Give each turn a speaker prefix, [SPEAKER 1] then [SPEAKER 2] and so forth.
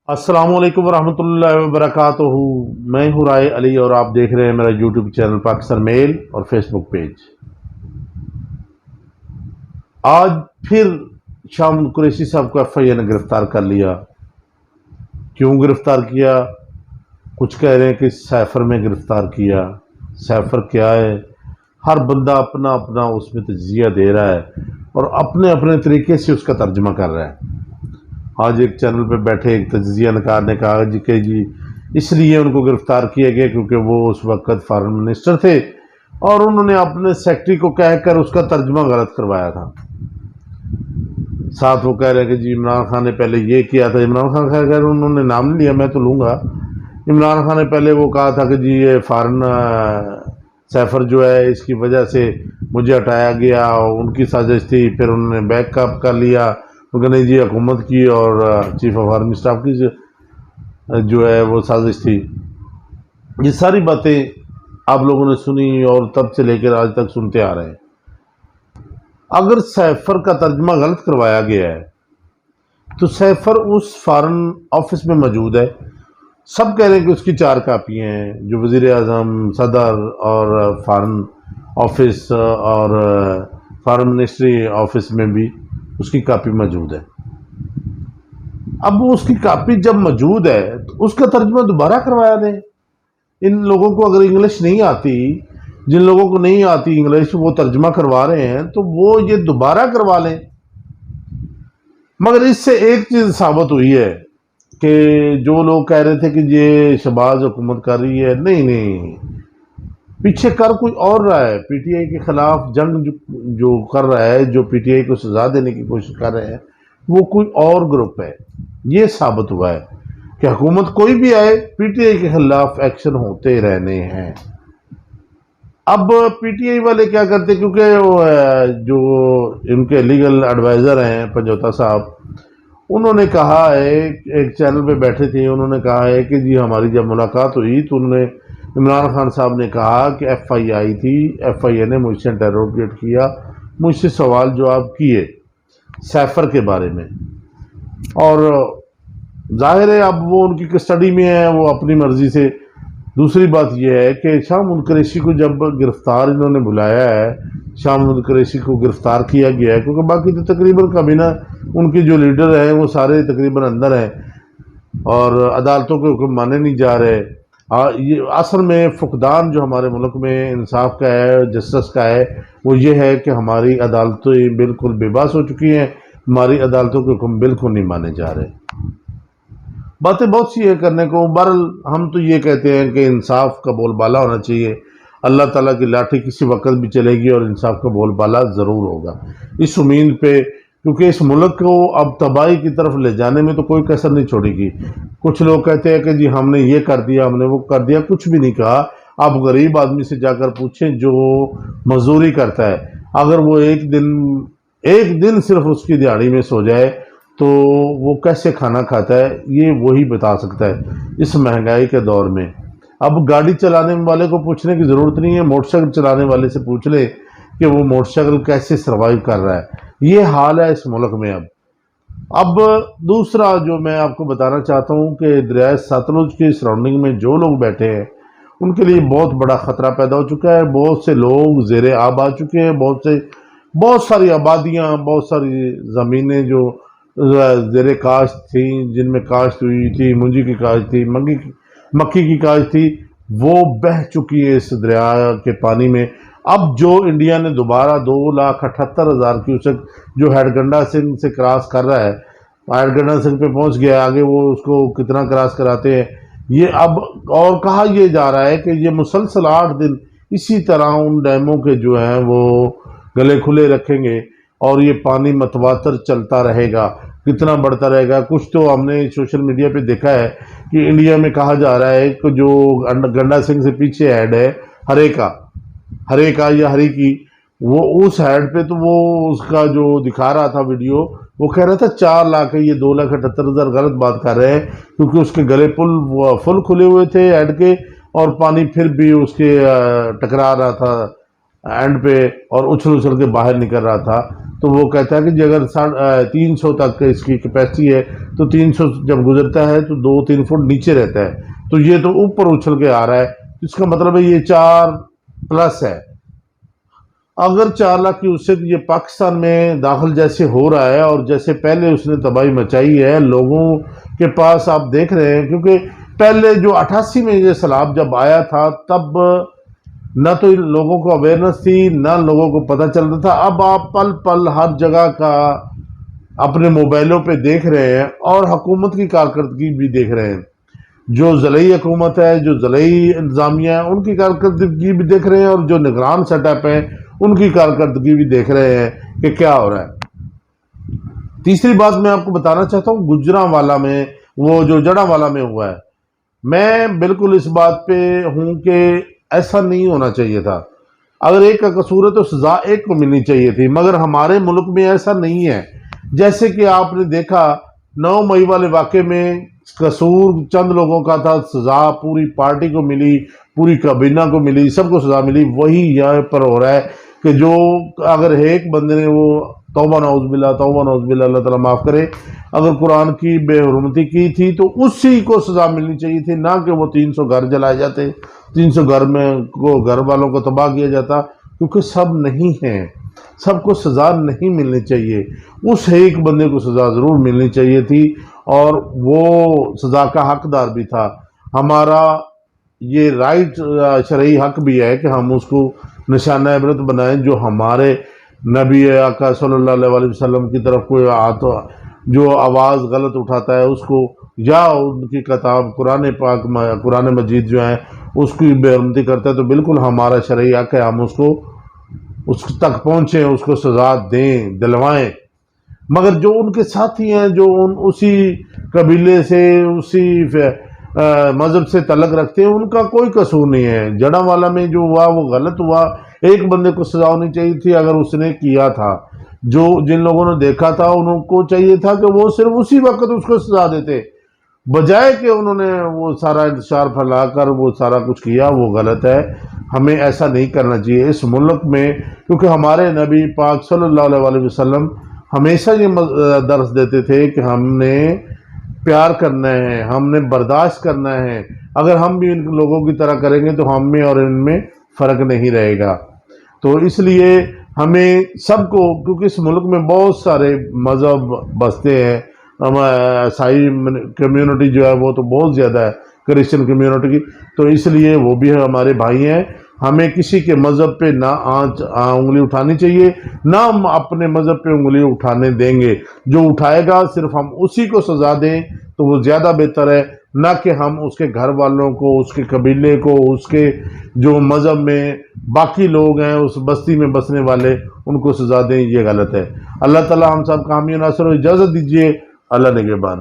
[SPEAKER 1] السلام علیکم ورحمۃ اللہ وبرکاتہ۔ میں ہوں رائے علی اور آپ دیکھ رہے ہیں میرا یوٹیوب چینل پاکستان میل اور فیس بک پیج۔ آج پھر شام قریشی صاحب کو ایف آئی اے نے گرفتار کر لیا۔ کیوں گرفتار کیا؟ کچھ کہہ رہے ہیں کہ سیفر میں گرفتار کیا۔ سیفر کیا ہے؟ ہر بندہ اپنا اپنا اس میں تجزیہ دے رہا ہے اور اپنے اپنے طریقے سے اس کا ترجمہ کر رہا ہے۔ آج ایک چینل پہ بیٹھے ایک تجزیہ نگار نے کہا کہ جی اس لیے ان کو گرفتار کیا گیا کیونکہ وہ اس وقت فارن منسٹر تھے اور انہوں نے اپنے سیکٹری کو کہہ کر اس کا ترجمہ غلط کروایا تھا۔ ساتھ وہ کہہ رہے کہ جی عمران خان نے پہلے یہ کیا تھا۔ عمران خان خیر انہوں نے نام نہیں لیا، میں تو لوں گا۔ عمران خان نے پہلے وہ کہا تھا کہ جی یہ فارن سیفر جو ہے اس کی وجہ سے مجھے ہٹایا گیا، ان کی سازش تھی، پھر انہوں نے بیک اپ کر لیا کہ نہیں جی حکومت کی اور چیف آف آرمی اسٹاف کی جو ہے وہ سازش تھی۔ یہ ساری باتیں آپ لوگوں نے سنی اور تب سے لے کر آج تک سنتے آ رہے ہیں۔ اگر سیفر کا ترجمہ غلط کروایا گیا ہے تو سیفر اس فارن آفس میں موجود ہے۔ سب کہہ رہے ہیں کہ اس کی 4 کاپیاں ہیں، جو وزیر اعظم، صدر اور فارن آفس اور فارن منسٹری آفس میں بھی اس کی کاپی موجود ہے۔ اب وہ اس کی کاپی جب موجود ہے تو اس کا ترجمہ دوبارہ کروایا دیں۔ ان لوگوں کو اگر انگلش نہیں آتی، جن لوگوں کو نہیں آتی انگلش وہ ترجمہ کروا رہے ہیں تو وہ یہ دوبارہ کروا لیں۔ مگر اس سے ایک چیز ثابت ہوئی ہے کہ جو لوگ کہہ رہے تھے کہ یہ شہباز حکومت کر رہی ہے، نہیں، پیچھے کر کوئی اور رہا ہے۔ پی ٹی آئی کے خلاف جنگ جو کر رہا ہے، جو پی ٹی آئی کو سزا دینے کی کوشش کر رہے ہیں، وہ کوئی اور گروپ ہے۔ یہ ثابت ہوا ہے کہ حکومت کوئی بھی آئے، پی ٹی آئی کے خلاف ایکشن ہوتے رہنے ہیں۔ اب پی ٹی آئی والے کیا کرتے، کیونکہ جو ان کے لیگل ایڈوائزر ہیں پنجوتا صاحب، انہوں نے کہا ہے، ایک چینل پہ بیٹھے تھے، انہوں نے کہا ہے کہ جی ہماری جب ملاقات ہوئی تو انہوں نے عمران خان صاحب نے کہا کہ ایف آئی آئی تھی، ایف آئی اے نے مجھ سے انٹروگیٹ کیا، مجھ سے سوال جواب کیے سیفر کے بارے میں، اور ظاہر ہے اب وہ ان کی کسٹڈی میں ہے، وہ اپنی مرضی سے۔ دوسری بات یہ ہے کہ شاہ محمود قریشی کو جب گرفتار انہوں نے بلایا ہے، شاہ محمود قریشی کو گرفتار کیا گیا ہے، کیونکہ باقی تو تقریباً کابینہ ان کے جو لیڈر ہیں وہ سارے تقریباً اندر ہیں اور عدالتوں کے حکم مانے نہیں جا رہے۔ یہ اصل میں فقدان جو ہمارے ملک میں انصاف کا ہے، جسٹس کا ہے، وہ یہ ہے کہ ہماری عدالتیں بالکل بے باس ہو چکی ہیں، ہماری عدالتوں کے حکم بالکل نہیں مانے جا رہے۔ باتیں بہت سی ہیں کرنے کو۔ بہرحال ہم تو یہ کہتے ہیں کہ انصاف کا بول بالا ہونا چاہیے۔ اللہ تعالیٰ کی لاٹھی کسی وقت بھی چلے گی اور انصاف کا بول بالا ضرور ہوگا، اس امید پہ، کیونکہ اس ملک کو اب تباہی کی طرف لے جانے میں تو کوئی کسر نہیں چھوڑے گی۔ کچھ لوگ کہتے ہیں کہ جی ہم نے یہ کر دیا، ہم نے وہ کر دیا، کچھ بھی نہیں کہا۔ آپ غریب آدمی سے جا کر پوچھیں جو مزدوری کرتا ہے، اگر وہ ایک دن صرف اس کی دیہڑی میں سو جائے تو وہ کیسے کھانا کھاتا ہے، یہ وہی بتا سکتا ہے اس مہنگائی کے دور میں۔ اب گاڑی چلانے والے کو پوچھنے کی ضرورت نہیں ہے، موٹر سائیکل چلانے والے سے پوچھ لے کہ وہ موٹر سائیکل کیسے سروائیو کر رہا ہے۔ یہ حال ہے اس ملک میں۔ اب دوسرا جو میں آپ کو بتانا چاہتا ہوں کہ دریائے ستلج کے سراؤنڈنگ میں جو لوگ بیٹھے ہیں ان کے لیے بہت بڑا خطرہ پیدا ہو چکا ہے۔ بہت سے لوگ زیر آب آ چکے ہیں، بہت ساری آبادیاں، بہت ساری زمینیں جو زیر کاشت تھیں، جن میں کاشت ہوئی تھی، مونجی کی کاشت تھی، مکی کی کاشت تھی، وہ بہہ چکی ہے اس دریا کے پانی میں۔ اب جو انڈیا نے دوبارہ 2,78,000 کیوسک جو ہیڈگنڈا سنگھ سے کراس کر رہا ہے، ہیڈگنڈا سنگھ پہ پہنچ گیا، آگے وہ اس کو کتنا کراس کراتے ہیں یہ اب، اور کہا یہ جا رہا ہے کہ یہ مسلسل 8 دن اسی طرح ان ڈیموں کے جو ہیں وہ گلے کھلے رکھیں گے اور یہ پانی متواتر چلتا رہے گا، کتنا بڑھتا رہے گا۔ کچھ تو ہم نے سوشل میڈیا پہ دیکھا ہے کہ انڈیا میں کہا جا رہا ہے کہ جو گنڈا سنگھ سے پیچھے ہیڈ ہے ہرے کا یا ہری کی، وہ اس ہیڈ پہ تو وہ اس کا جو دکھا رہا تھا ویڈیو، وہ کہہ رہا تھا 4 لاکھ ہے، یہ 2,78,000 غلط بات کر رہے ہیں، کیونکہ اس کے گلے فل کھلے ہوئے تھے ہیڈ کے، اور پانی پھر بھی اس کے ٹکرا رہا تھا اینڈ پہ اور اچھل کے باہر نکل رہا تھا۔ تو وہ کہتا ہے کہ جی اگر 300 تک اس کی کیپیسٹی ہے تو 300 جب گزرتا ہے تو 2-3 فٹ نیچے رہتا ہے، تو یہ تو اوپر اچھل کے آ رہا ہے، اس کا مطلب ہے یہ 4+ ہے۔ اگر 4 لاکھ کیوسک یہ پاکستان میں داخل جیسے ہو رہا ہے اور جیسے پہلے اس نے تباہی مچائی ہے، لوگوں کے پاس آپ دیکھ رہے ہیں، کیونکہ پہلے جو 88 میں یہ سیلاب جب آیا تھا تب نہ تو لوگوں کو اویئرنس تھی، نہ لوگوں کو پتہ چلتا تھا۔ اب آپ پل پل ہر جگہ کا اپنے موبائلوں پہ دیکھ رہے ہیں اور حکومت کی کارکردگی بھی دیکھ رہے ہیں، جو ضلعی حکومت ہے، جو ضلعی انتظامیہ ہے، ان کی کارکردگی بھی دیکھ رہے ہیں، اور جو نگران سیٹ اپ ہیں ان کی کارکردگی بھی دیکھ رہے ہیں کہ کیا ہو رہا ہے۔ تیسری بات میں آپ کو بتانا چاہتا ہوں، گجرانوالہ میں وہ جو جڑانوالہ میں ہوا ہے، میں بالکل اس بات پہ ہوں کہ ایسا نہیں ہونا چاہیے تھا۔ اگر ایک کا قصور ہے تو سزا ایک کو ملنی چاہیے تھی، مگر ہمارے ملک میں ایسا نہیں ہے۔ جیسے کہ آپ نے دیکھا 9 مئی والے واقعے میں قصور چند لوگوں کا تھا، سزا پوری پارٹی کو ملی، پوری کابینہ کو ملی، سب کو سزا ملی۔ وہی یہاں پر ہو رہا ہے کہ جو اگر ایک بندے نے وہ توبہ نعوذ باللہ اللہ تعالیٰ معاف کرے، اگر قرآن کی بے حرمتی کی تھی تو اسی کو سزا ملنی چاہیے تھی، نہ کہ وہ 300 گھر جلائے جاتے، 300 گھر والوں کو تباہ کیا جاتا، کیونکہ سب نہیں ہیں، سب کو سزا نہیں ملنی چاہیے۔ اس ایک بندے کو سزا ضرور ملنی چاہیے تھی، اور وہ سزا کا حقدار بھی تھا۔ ہمارا یہ رائٹ شرعی حق بھی ہے کہ ہم اس کو نشانہ عبرت بنائیں، جو ہمارے نبی آقا صلی اللہ علیہ وسلم کی طرف کوئی جو آواز غلط اٹھاتا ہے اس کو، یا ان کی کتاب قرآن پاک قرآن مجید جو ہے اس کی بے حرمتی کرتا ہے، تو بالکل ہمارا شرعی حق ہے ہم اس تک پہنچیں، اس کو سزا دیں، دلوائیں۔ مگر جو ان کے ساتھی ہیں، جو اسی قبیلے سے، اسی مذہب سے تعلق رکھتے ہیں، ان کا کوئی قصور نہیں ہے۔ جڑانوالہ میں جو ہوا وہ غلط ہوا، ایک بندے کو سزا ہونی چاہیے تھی اگر اس نے کیا تھا۔ جن لوگوں نے دیکھا تھا ان کو چاہیے تھا کہ وہ صرف اسی وقت اس کو سزا دیتے، بجائے کہ انہوں نے وہ سارا انتشار پھیلا کر وہ سارا کچھ کیا۔ وہ غلط ہے، ہمیں ایسا نہیں کرنا چاہیے اس ملک میں، کیونکہ ہمارے نبی پاک صلی اللہ علیہ وسلم ہمیشہ یہ درس دیتے تھے کہ ہم نے پیار کرنا ہے، ہم نے برداشت کرنا ہے۔ اگر ہم بھی ان لوگوں کی طرح کریں گے تو ہم میں اور ان میں فرق نہیں رہے گا۔ تو اس لیے ہمیں سب کو، کیونکہ اس ملک میں بہت سارے مذہب بستے ہیں، عیسائی کمیونٹی جو ہے وہ تو بہت زیادہ ہے، کرسچن کمیونٹی کی، تو اس لیے وہ بھی ہمارے بھائی ہیں۔ ہمیں کسی کے مذہب پہ نہ انگلی اٹھانی چاہیے، نہ ہم اپنے مذہب پہ انگلی اٹھانے دیں گے۔ جو اٹھائے گا صرف ہم اسی کو سزا دیں تو وہ زیادہ بہتر ہے، نہ کہ ہم اس کے گھر والوں کو، اس کے قبیلے کو، اس کے جو مذہب میں باقی لوگ ہیں، اس بستی میں بسنے والے، ان کو سزا دیں۔ یہ غلط ہے۔ اللہ تعالی ہم سب کا حامی و ناصر ہو۔ اجازت دیجیے، اللہ نگہبان۔